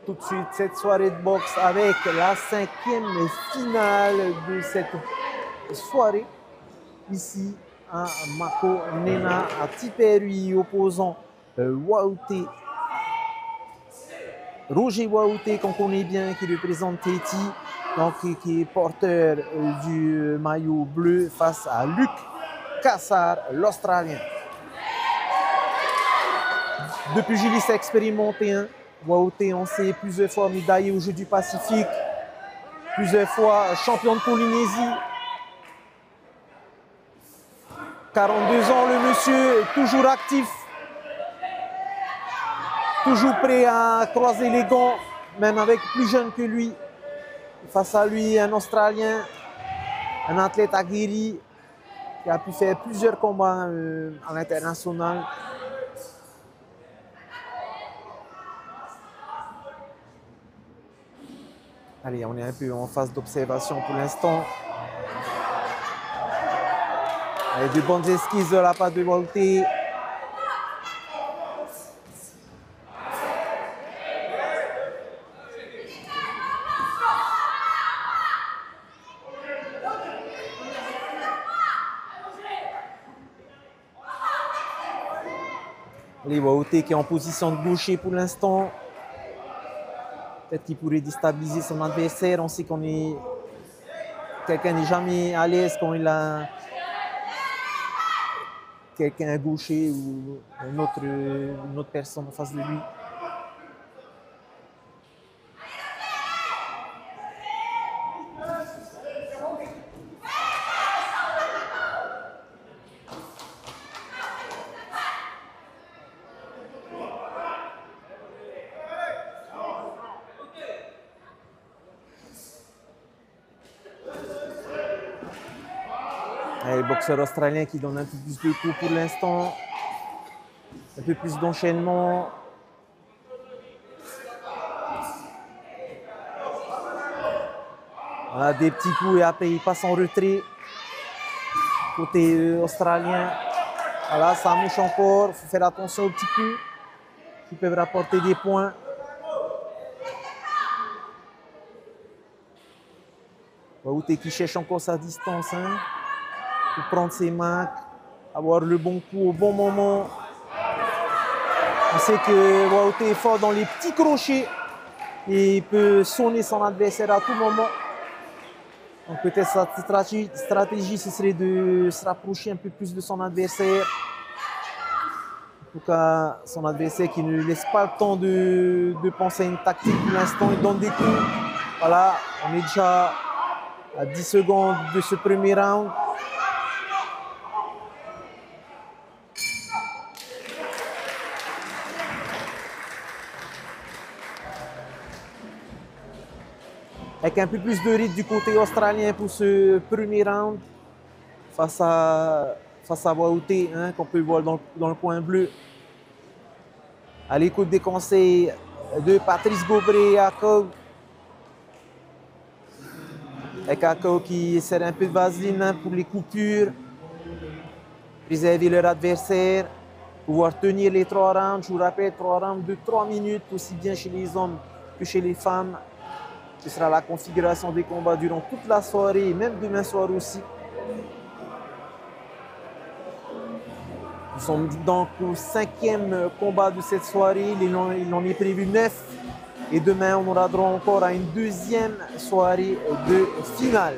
tout de suite cette soirée de boxe avec la 5e finale de cette soirée. Ici, à Mako Nena, à Tiperui, opposant Waouté. Roger Waouté, qu'on connaît bien, qui représente Tahiti, donc qui est porteur du maillot bleu face à Luc Cassar, l'Australien. Deux pugilistes expérimentés, hein. Waouté, on sait, plusieurs fois médaillé aux Jeux du Pacifique, plusieurs fois champion de Polynésie. 42 ans, le monsieur, toujours actif, toujours prêt à croiser les gants, même avec plus jeune que lui. Face à lui, un Australien, un athlète aguerri qui a pu faire plusieurs combats à l'international. Allez, on est un peu en phase d'observation pour l'instant. De bonnes esquisses de la part de Waouté. Allez, Waouté qui est en position de gaucher pour l'instant. Peut-être qu'il pourrait déstabiliser son adversaire. On sait qu'on est... Quelqu'un n'est jamais à l'aise quand il a quelqu'un gaucher ou une autre personne en face de lui. Le boxeur australien qui donne un peu plus de coups pour l'instant, un peu plus d'enchaînement. Voilà, des petits coups et après il passe en retrait. Côté australien. Voilà, ça mouche encore. Il faut faire attention aux petits coups qui peuvent rapporter des points. Waouté qui cherche encore sa distance. Hein, pour prendre ses marques, avoir le bon coup au bon moment. On sait que Waouté est fort dans les petits crochets et il peut sonner son adversaire à tout moment. Donc peut-être sa stratégie, ce serait de se rapprocher un peu plus de son adversaire. En tout cas, son adversaire qui ne laisse pas le temps de penser à une tactique pour l'instant, il donne des coups. Voilà, on est déjà à 10 secondes de ce premier round. Avec un peu plus de rythme du côté australien pour ce premier round face à Waouté, hein, qu'on peut voir dans le coin bleu. À l'écoute des conseils de Patrice Gaubré et Ako. Avec Ako qui sert un peu de vaseline, hein, pour les coupures, préserver leur adversaire, pouvoir tenir les 3 rounds. Je vous rappelle, 3 rounds de 3 minutes, aussi bien chez les hommes que chez les femmes. Ce sera la configuration des combats durant toute la soirée, et même demain soir aussi. Nous sommes donc au 5e combat de cette soirée. Il en est prévu 9. Et demain, on aura droit encore à une 2e soirée de finale.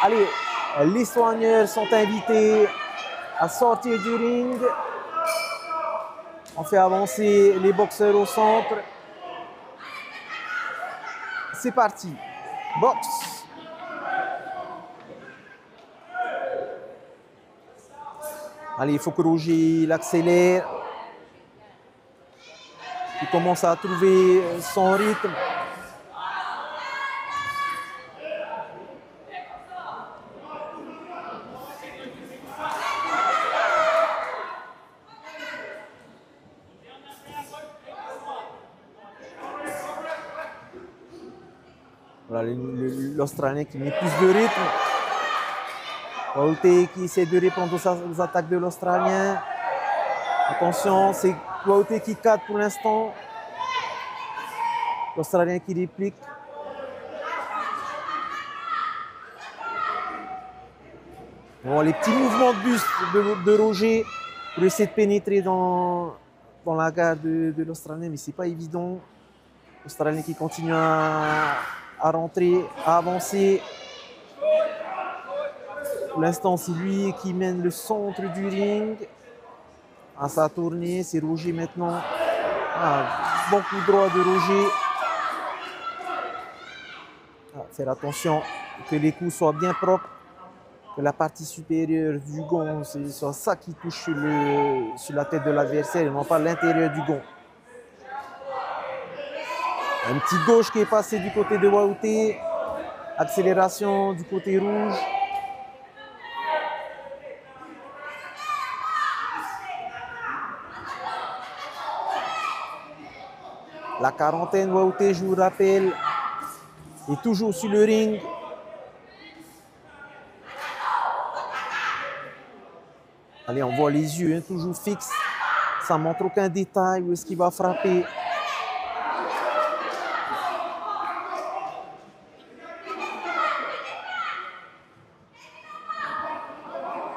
Allez, les soigneurs sont invités à sortir du ring. On fait avancer les boxeurs au centre. C'est parti. Boxe. Allez, il faut que Roger l'accélère. Il commence à trouver son rythme. Voilà, l'Australien qui met plus de rythme. Waouté qui essaie de répondre aux attaques de l'Australien. Attention, c'est Waoté qui cadre pour l'instant. L'Australien qui réplique. Bon, les petits mouvements de buste de Roger pour essayer de pénétrer dans la garde de l'Australien, mais c'est pas évident. L'Australien qui continue à rentrer, à avancer. Pour l'instant, c'est lui qui mène le centre du ring. À sa tournée, c'est Roger maintenant. Bon coup droit de Roger. Faire attention que les coups soient bien propres, que la partie supérieure du gond, c'est soit ça qui touche sur la tête de l'adversaire et non pas l'intérieur du gond. Un petit gauche qui est passé du côté de Waoté. Accélération du côté rouge. La quarantaine, Waoté, je vous rappelle, est toujours sur le ring. Allez, on voit les yeux, hein, toujours fixes. Ça ne montre aucun détail où est-ce qu'il va frapper.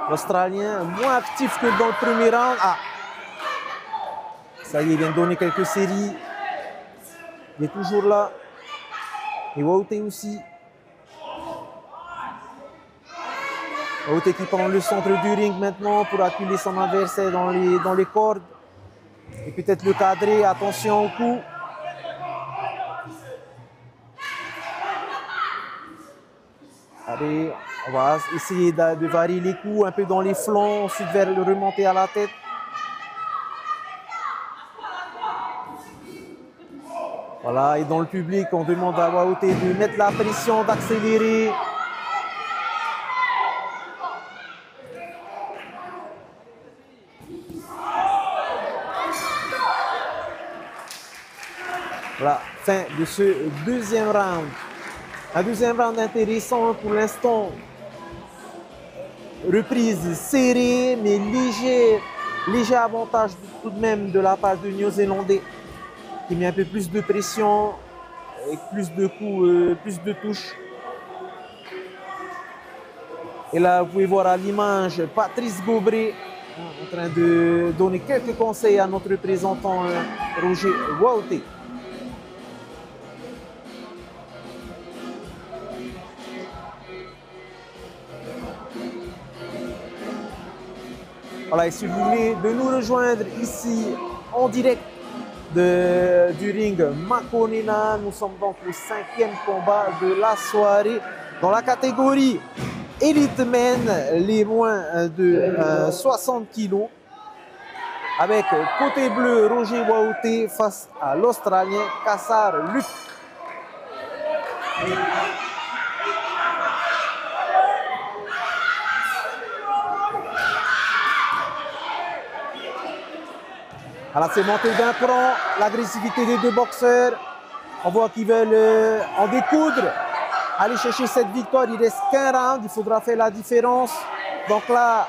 L'Australien moins actif que dans le premier round. Ça y est, il vient de donner quelques séries. Il est toujours là. Et Waoté aussi. Waoté qui prend le centre du ring maintenant pour acculer son adversaire dans les cordes. Et peut-être le cadrer. Attention au coup. Allez, on va essayer de varier les coups un peu dans les flancs, ensuite vers le remonter à la tête. Voilà, et dans le public, on demande à Waoté de mettre la pression, d'accélérer. Voilà, fin de ce deuxième round. Un deuxième round intéressant pour l'instant. Reprise serrée, mais léger avantage tout de même de la part du Néo-Zélandais qui met un peu plus de pression, avec plus de coups, plus de touches. Et là, vous pouvez voir à l'image Patrice Gaubré en train de donner quelques conseils à notre représentant Roger Waoté. Voilà, et si vous voulez de nous rejoindre ici en direct du ring Makonena, nous sommes donc au 5e combat de la soirée dans la catégorie Elite Men, les moins de 60 kg, avec côté bleu Roger Waoté face à l'Australien Kassar Luc. Alors c'est monté d'un cran, l'agressivité des deux boxeurs. On voit qu'ils veulent en découdre, aller chercher cette victoire. Il reste qu'un round, il faudra faire la différence. Donc là,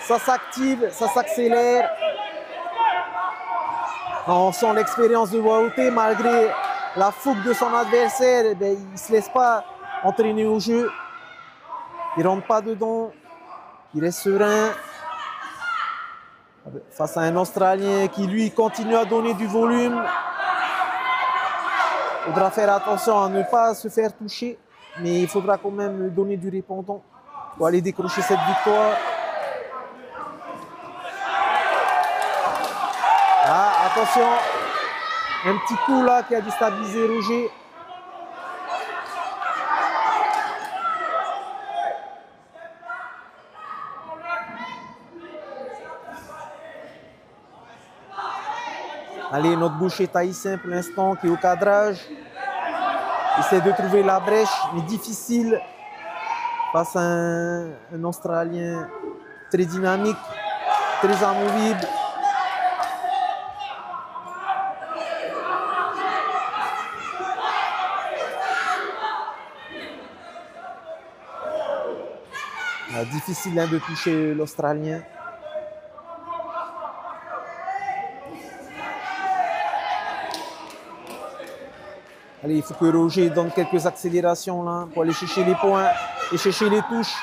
ça s'active, ça s'accélère. On sent l'expérience de Waoté, malgré la fougue de son adversaire, eh bien, il ne se laisse pas entraîner au jeu. Il ne rentre pas dedans, il est serein. Face à un Australien qui, lui, continue à donner du volume. Il faudra faire attention à ne pas se faire toucher, mais il faudra quand même donner du répondant pour aller décrocher cette victoire. Attention, un petit coup là qui a déstabilisé Roger. Allez, notre boucher thaïsien pour l'instant qui est au cadrage. Essaie de trouver la brèche, mais difficile face à un Australien très dynamique, très amovible. Difficile de toucher l'Australien. Allez, il faut que Roger donne quelques accélérations là pour aller chercher les points et chercher les touches.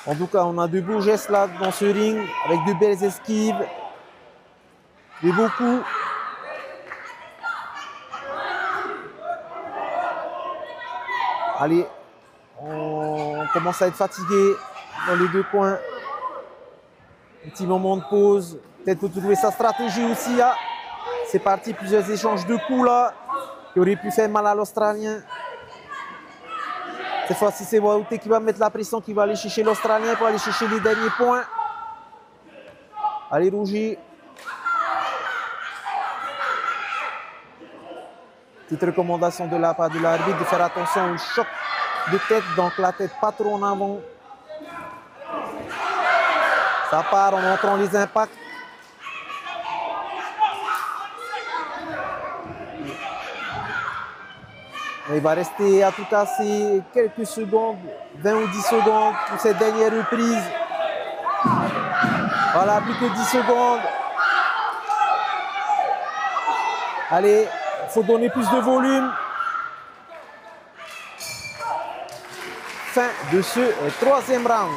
En tout cas, on a de beaux gestes là dans ce ring avec de belles esquives, de beaux coups. Allez, on commence à être fatigué dans les deux coins. Un petit moment de pause. Peut-être pour trouver sa stratégie aussi. Ah, c'est parti, plusieurs échanges de coups là qui auraient pu faire mal à l'Australien. Cette fois-ci, c'est Wahouté qui va mettre la pression, qui va aller chercher l'Australien pour aller chercher les derniers points. Allez, Roger. Petite recommandation de la part de l'arbitre de faire attention au choc de tête, donc la tête pas trop en avant. Ça part en montrant les impacts. Il va rester en tout cas ces quelques secondes, 20 ou 10 secondes pour cette dernière reprise. Voilà, plus que 10 secondes. Allez, il faut donner plus de volume. Fin de ce troisième round.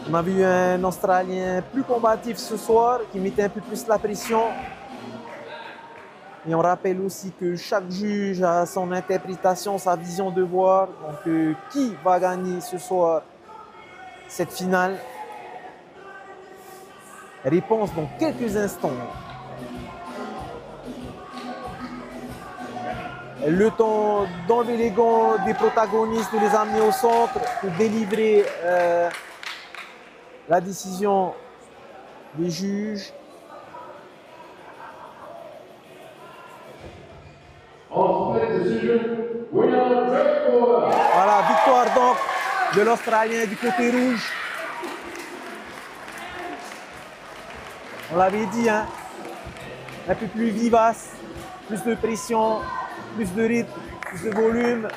On a vu un Australien plus combatif ce soir, qui mettait un peu plus la pression. Et on rappelle aussi que chaque juge a son interprétation, sa vision de voir. Donc, qui va gagner ce soir cette finale? Réponse dans quelques instants. Le temps d'enlever les gants des protagonistes, de les amener au centre pour délivrer la décision des juges. Voilà, victoire donc de l'Australien du côté rouge. On l'avait dit, hein, un peu plus vivace, plus de pression, plus de rythme, plus de volume.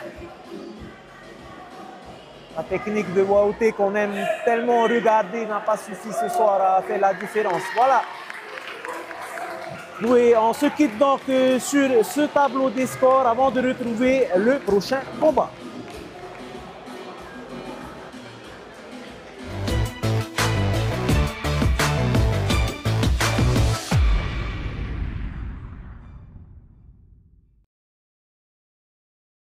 La technique de Wahouté qu'on aime tellement regarder n'a pas suffi ce soir à faire la différence. Voilà. Oui, on se quitte donc sur ce tableau des scores avant de retrouver le prochain combat.